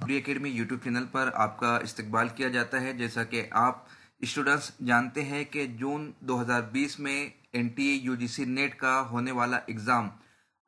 Pre academy YouTube channel पर आपका इस्तकबाल किया जाता है। जैसा कि आप स्टूडेंट्स जानते हैं कि जून 2020 में एनटीए यूजीसी नेट का होने वाला एग्ज़ाम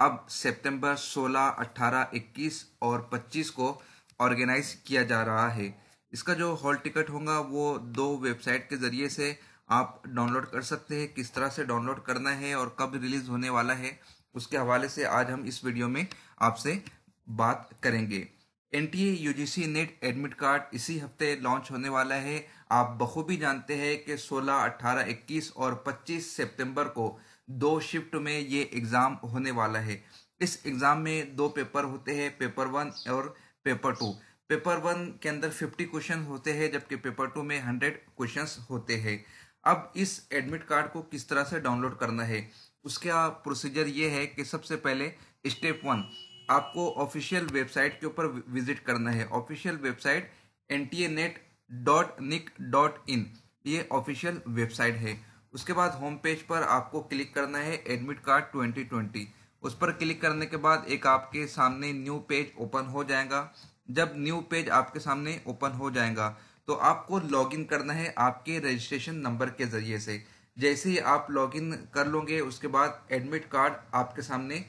अब सितंबर 16, 18, 21 और 25 को ऑर्गेनाइज किया जा रहा है। इसका जो हॉल टिकट होगा वो 2 वेबसाइट के ज़रिए से आप डाउनलोड कर सकते हैं। किस तरह से डाउनलोड करना है और कब रिलीज़ होने वाला है उसके हवाले से आज हम इस वीडियो में आपसे बात करेंगे। NTA UGC net admit card इसी हफ्ते लॉन्च होने वाला है। आप बखूबी जानते हैं कि 16, 18, 21 और 25 सितंबर को 2 शिफ्ट में ये एग्ज़ाम होने वाला है। इस एग्ज़ाम में 2 पेपर होते हैं, पेपर 1 और पेपर 2। पेपर 1 के अंदर 50 क्वेश्चन होते हैं जबकि पेपर 2 में 100 क्वेश्चंस होते हैं। अब इस एडमिट कार्ड को किस तरह से डाउनलोड करना है उसका प्रोसीजर ये है कि सबसे पहले स्टेप 1 आपको ऑफिशियल वेबसाइट के ऊपर विजिट करना है। ऑफिशियल वेबसाइट nta.nic.in ये ऑफिशियल वेबसाइट है। उसके बाद होम पेज पर आपको क्लिक करना है एडमिट कार्ड 2020। उस पर क्लिक करने के बाद एक आपके सामने न्यू पेज ओपन हो जाएगा। जब न्यू पेज आपके सामने ओपन हो जाएगा तो आपको लॉगिन करना है आपके रजिस्ट्रेशन नंबर के ज़रिए से। जैसे ही आप लॉगिन कर लोगे उसके बाद एडमिट कार्ड आपके सामने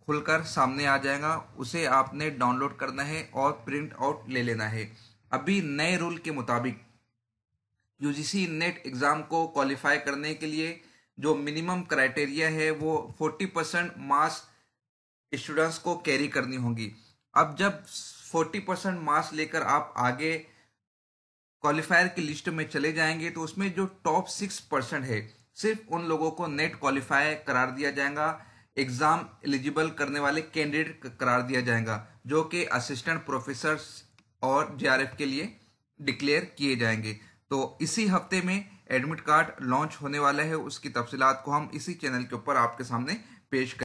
खुलकर सामने आ जाएगा। उसे आपने डाउनलोड करना है और प्रिंट आउट ले लेना है। अभी नए रूल के मुताबिक यूजीसी नेट एग्ज़ाम को क्वालिफाई करने के लिए जो मिनिमम क्राइटेरिया है वो 40% मार्क्स स्टूडेंट्स को कैरी करनी होगी। अब जब 40% मार्क्स लेकर आप आगे क्वालिफायर की लिस्ट में चले जाएंगे तो उसमें जो टॉप 6% है सिर्फ उन लोगों को नेट क्वालिफाई करार दिया जाएगा, एग्जाम एलिजिबल करने वाले कैंडिडेट करार दिया जाएगा जो कि असिस्टेंट प्रोफेसर और जेआरएफ के लिए डिक्लेयर किए जाएंगे। तो इसी हफ्ते में एडमिट कार्ड लॉन्च होने वाला है। उसकी तफसीलात को हम इसी चैनल के ऊपर आपके सामने पेश